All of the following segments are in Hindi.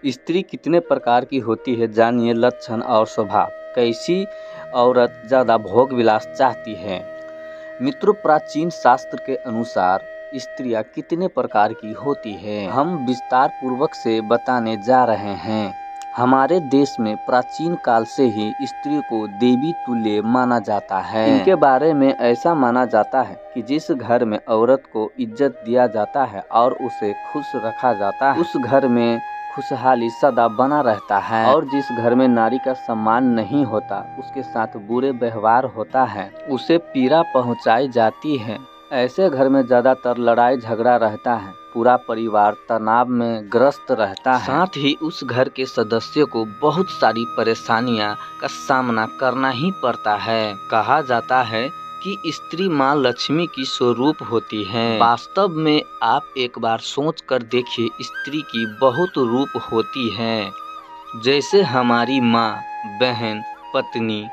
स्त्री कितने प्रकार की होती है, जानिए लक्षण और स्वभाव। कैसी औरत ज़्यादा भोग विलास चाहती है? मित्रों, प्राचीन शास्त्र के अनुसार स्त्रियां कितने प्रकार की होती है, हम विस्तार पूर्वक से बताने जा रहे हैं। हमारे देश में प्राचीन काल से ही स्त्री को देवी तुल्य माना जाता है। इनके बारे में ऐसा माना जाता है कि जिस घर में औरत को इज्जत दिया जाता है और उसे खुश रखा जाता है, उस घर में खुशहाली सदा बना रहता है। और जिस घर में नारी का सम्मान नहीं होता, उसके साथ बुरे व्यवहार होता है, उसे पीड़ा पहुंचाई जाती है, ऐसे घर में ज्यादातर लड़ाई झगड़ा रहता है, पूरा परिवार तनाव में ग्रस्त रहता है। साथ ही उस घर के सदस्यों को बहुत सारी परेशानियां का सामना करना ही पड़ता है। कहा जाता है कि स्त्री माँ लक्ष्मी की स्वरूप होती है। वास्तव में आप एक बार सोच कर देखिए, स्त्री की बहुत रूप होती है, जैसे हमारी माँ, बहन, पत्नी।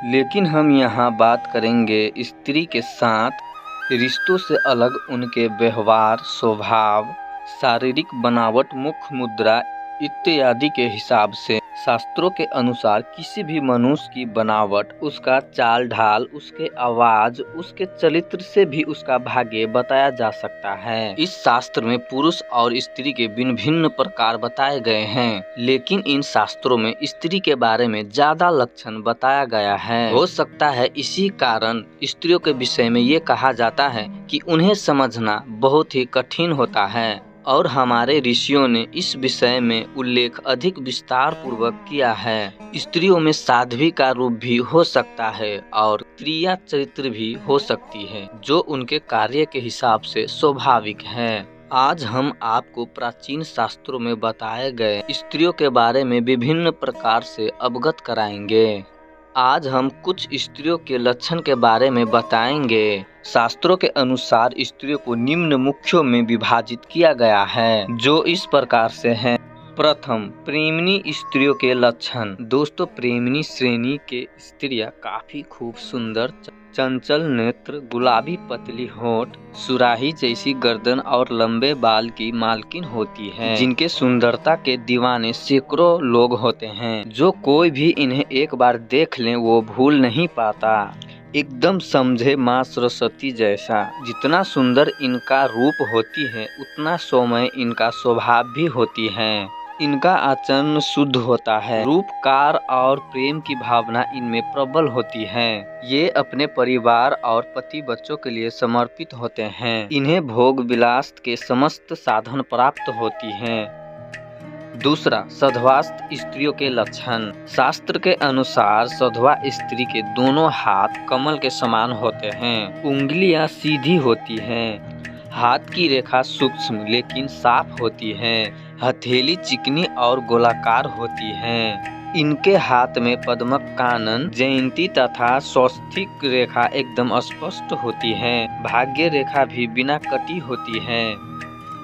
लेकिन हम यहाँ बात करेंगे स्त्री के साथ रिश्तों से अलग उनके व्यवहार, स्वभाव, शारीरिक बनावट, मुख मुद्रा इत्यादि के हिसाब से। शास्त्रों के अनुसार किसी भी मनुष्य की बनावट, उसका चाल ढाल, उसके आवाज, उसके चरित्र से भी उसका भाग्य बताया जा सकता है। इस शास्त्र में पुरुष और स्त्री के भिन्न भिन्न प्रकार बताए गए हैं, लेकिन इन शास्त्रों में स्त्री के बारे में ज्यादा लक्षण बताया गया है। हो सकता है इसी कारण स्त्रियों के विषय में ये कहा जाता है कि उन्हें समझना बहुत ही कठिन होता है। और हमारे ऋषियों ने इस विषय में उल्लेख अधिक विस्तार पूर्वक किया है। स्त्रियों में साध्वी का रूप भी हो सकता है और क्रिया चरित्र भी हो सकती है, जो उनके कार्य के हिसाब से स्वाभाविक है। आज हम आपको प्राचीन शास्त्रों में बताए गए स्त्रियों के बारे में विभिन्न प्रकार से अवगत कराएंगे। आज हम कुछ स्त्रियों के लक्षण के बारे में बताएंगे। शास्त्रों के अनुसार स्त्रियों को निम्न मुख्यों में विभाजित किया गया है, जो इस प्रकार से हैं। प्रथम, प्रेमिनी स्त्रियों के लक्षण। दोस्तों, प्रेमिनी श्रेणी के स्त्रियां काफी खूब सुंदर, चंचल नेत्र, गुलाबी पतली होंठ, सुराही जैसी गर्दन और लंबे बाल की मालकिन होती है, जिनके सुंदरता के दीवाने सैकड़ों लोग होते हैं। जो कोई भी इन्हें एक बार देख ले वो भूल नहीं पाता। एकदम समझे माँ सरस्वती जैसा। जितना सुंदर इनका रूप होती है, उतना सौम्य इनका स्वभाव भी होती है। इनका आचरण शुद्ध होता है। रूपकार और प्रेम की भावना इनमें प्रबल होती है। ये अपने परिवार और पति बच्चों के लिए समर्पित होते हैं। इन्हें भोग विलास के समस्त साधन प्राप्त होती हैं। दूसरा, सधवास्त स्त्रियों के लक्षण। शास्त्र के अनुसार सधवा स्त्री के दोनों हाथ कमल के समान होते हैं। उंगलियां सीधी होती हैं। हाथ की रेखा सूक्ष्म लेकिन साफ होती है। हथेली चिकनी और गोलाकार होती है। इनके हाथ में पद्मक, कानन, जयंती तथा स्वस्तिक रेखा एकदम स्पष्ट होती है। भाग्य रेखा भी बिना कटी होती है।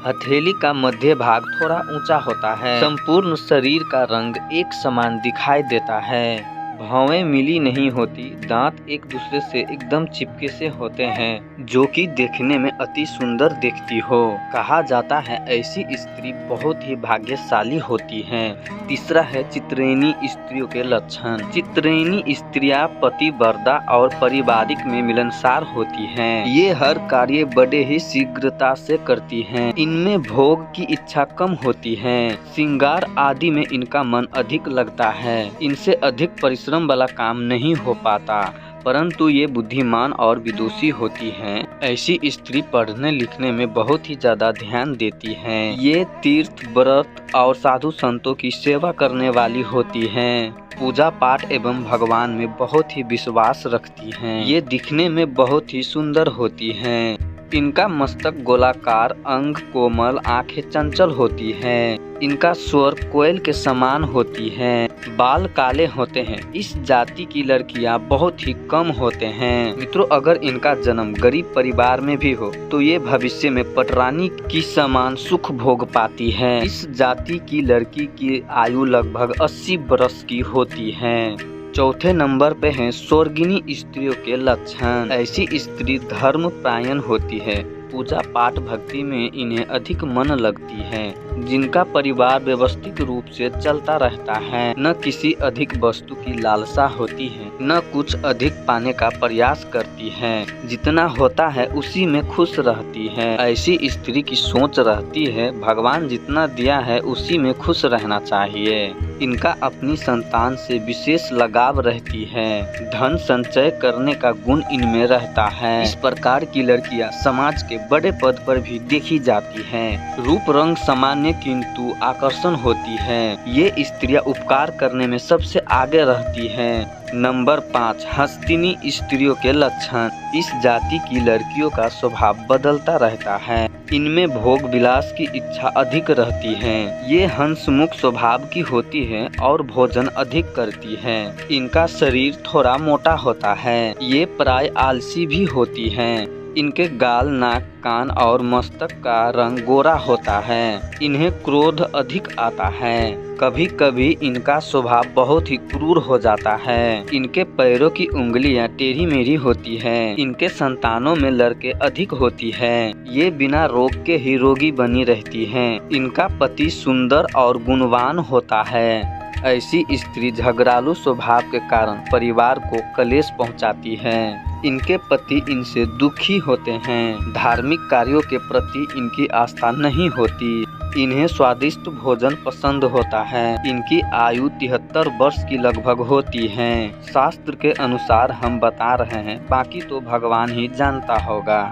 हथेली का मध्य भाग थोड़ा ऊंचा होता है। संपूर्ण शरीर का रंग एक समान दिखाई देता है। भौहें मिली नहीं होती। दांत एक दूसरे से एकदम चिपके से होते हैं, जो कि देखने में अति सुंदर दिखती हो। कहा जाता है ऐसी स्त्री बहुत ही भाग्यशाली होती हैं। तीसरा है चित्रैनी स्त्रियों के लक्षण। चित्रैनी स्त्रियां पतिव्रता और पारिवारिक में मिलनसार होती हैं। ये हर कार्य बड़े ही शीघ्रता से करती हैं। इनमें भोग की इच्छा कम होती है। श्रृंगार आदि में इनका मन अधिक लगता है। इनसे अधिक परिश्रम वाला काम नहीं हो पाता, परंतु ये बुद्धिमान और विदुषी होती हैं। ऐसी स्त्री पढ़ने लिखने में बहुत ही ज्यादा ध्यान देती हैं। ये तीर्थ, व्रत और साधु संतों की सेवा करने वाली होती हैं। पूजा पाठ एवं भगवान में बहुत ही विश्वास रखती हैं। ये दिखने में बहुत ही सुंदर होती हैं। इनका मस्तक गोलाकार, अंग कोमल, आंखें चंचल होती हैं। इनका स्वर कोयल के समान होती हैं। बाल काले होते हैं। इस जाति की लड़कियां बहुत ही कम होते हैं। मित्रों, अगर इनका जन्म गरीब परिवार में भी हो तो ये भविष्य में पटरानी की समान सुख भोग पाती हैं। इस जाति की लड़की की आयु लगभग 80 वर्ष की होती है। चौथे नंबर पे हैं स्वर्गिनी स्त्रियों के लक्षण। ऐसी स्त्री धर्म परायण होती है। पूजा पाठ भक्ति में इन्हें अधिक मन लगती है। जिनका परिवार व्यवस्थित रूप से चलता रहता है, न किसी अधिक वस्तु की लालसा होती है, न कुछ अधिक पाने का प्रयास करती है, जितना होता है उसी में खुश रहती है। ऐसी स्त्री की सोच रहती है भगवान जितना दिया है उसी में खुश रहना चाहिए। इनका अपनी संतान से विशेष लगाव रहती है। धन संचय करने का गुण इनमें रहता है। इस प्रकार की लड़कियां समाज के बड़े पद पर भी देखी जाती हैं। रूप रंग सामान्य किंतु आकर्षण होती है। ये स्त्रियां उपकार करने में सबसे आगे रहती हैं। नंबर 5, हस्तिनी स्त्रियों के लक्षण। इस जाति की लड़कियों का स्वभाव बदलता रहता है। इनमें भोग विलास की इच्छा अधिक रहती है। ये हंसमुख स्वभाव की होती है और भोजन अधिक करती है। इनका शरीर थोड़ा मोटा होता है। ये प्राय आलसी भी होती हैं। इनके गाल, नाक, कान और मस्तक का रंग गोरा होता है। इन्हें क्रोध अधिक आता है। कभी कभी इनका स्वभाव बहुत ही क्रूर हो जाता है। इनके पैरों की उंगलियां टेढ़ी मेढ़ी होती है। इनके संतानों में लड़के अधिक होती है। ये बिना रोग के ही रोगी बनी रहती हैं। इनका पति सुंदर और गुणवान होता है। ऐसी स्त्री झगड़ालू स्वभाव के कारण परिवार को कलेश पहुंचाती है। इनके पति इनसे दुखी होते हैं। धार्मिक कार्यों के प्रति इनकी आस्था नहीं होती। इन्हें स्वादिष्ट भोजन पसंद होता है। इनकी आयु 73 वर्ष की लगभग होती है। शास्त्र के अनुसार हम बता रहे हैं, बाकी तो भगवान ही जानता होगा।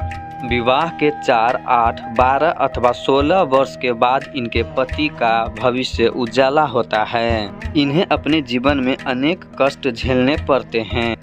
विवाह के 4, 8, 12 अथवा 16 वर्ष के बाद इनके पति का भविष्य उजाला होता है। इन्हें अपने जीवन में अनेक कष्ट झेलने पड़ते हैं,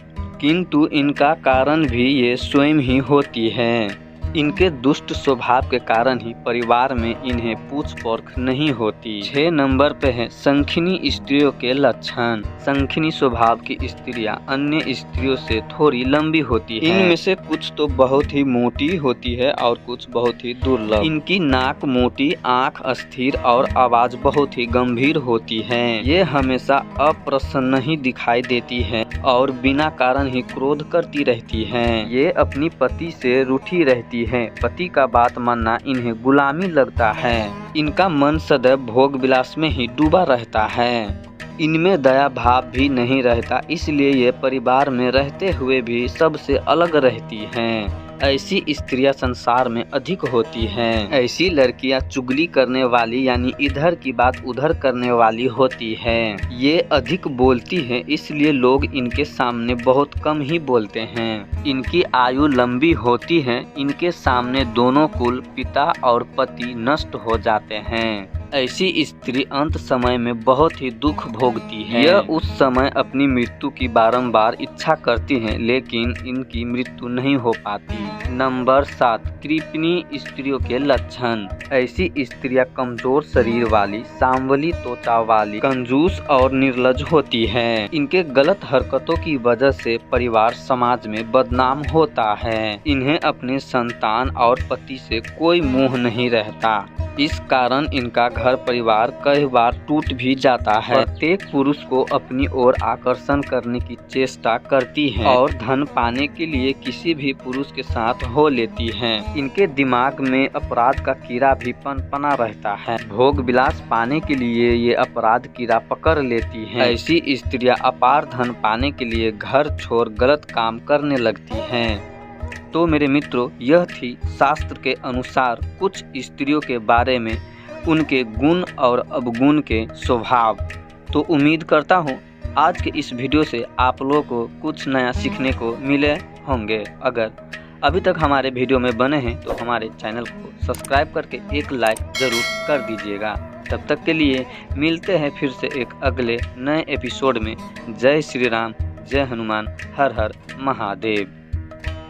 किंतु इनका कारण भी ये स्वयं ही होती है। इनके दुष्ट स्वभाव के कारण ही परिवार में इन्हें पूछ परख नहीं होती। 6 नंबर पे है शंखिनी स्त्रियों के लक्षण। शंखिनी स्वभाव की स्त्रियां अन्य स्त्रियों से थोड़ी लंबी होती हैं। इनमें से कुछ तो बहुत ही मोटी होती है और कुछ बहुत ही दुर्लभ। इनकी नाक मोटी, आंख अस्थिर और आवाज बहुत ही गंभीर होती है। ये हमेशा अप्रसन्न ही दिखाई देती है और बिना कारण ही क्रोध करती रहती है। ये अपनी पति से रूठी रहती है। पति का बात मानना इन्हें गुलामी लगता है। इनका मन सदैव भोग विलास में ही डूबा रहता है। इनमें दया भाव भी नहीं रहता, इसलिए ये परिवार में रहते हुए भी सबसे अलग रहती हैं। ऐसी स्त्रियां संसार में अधिक होती हैं। ऐसी लड़कियां चुगली करने वाली यानी इधर की बात उधर करने वाली होती हैं। ये अधिक बोलती हैं, इसलिए लोग इनके सामने बहुत कम ही बोलते हैं। इनकी आयु लंबी होती है। इनके सामने दोनों कुल, पिता और पति नष्ट हो जाते हैं। ऐसी स्त्री अंत समय में बहुत ही दुख भोगती है। यह उस समय अपनी मृत्यु की बारंबार इच्छा करती हैं, लेकिन इनकी मृत्यु नहीं हो पाती। नंबर 7, कृपिणी स्त्रियों के लक्षण। ऐसी स्त्रियां कमजोर शरीर वाली, सांवली त्वचा वाली, कंजूस और निर्लज होती हैं। इनके गलत हरकतों की वजह से परिवार समाज में बदनाम होता है। इन्हें अपने संतान और पति से कोई मोह नहीं रहता। इस कारण इनका घर परिवार कई बार टूट भी जाता है। प्रत्येक पुरुष को अपनी ओर आकर्षण करने की चेष्टा करती है और धन पाने के लिए किसी भी पुरुष के साथ हो लेती हैं। इनके दिमाग में अपराध का कीड़ा भी पनपना रहता है। भोग विलास पाने के लिए ये अपराध कीड़ा पकड़ लेती हैं। ऐसी स्त्रियां अपार धन पाने के लिए घर छोड़ गलत काम करने लगती हैं। तो मेरे मित्रों, यह थी शास्त्र के अनुसार कुछ स्त्रियों के बारे में उनके गुण और अवगुण के स्वभाव। तो उम्मीद करता हूँ आज के इस वीडियो से आप लोगों को कुछ नया सीखने को मिले होंगे। अगर अभी तक हमारे वीडियो में बने हैं तो हमारे चैनल को सब्सक्राइब करके एक लाइक ज़रूर कर दीजिएगा। तब तक के लिए मिलते हैं फिर से एक अगले नए एपिसोड में। जय श्री राम, जय हनुमान, हर हर महादेव।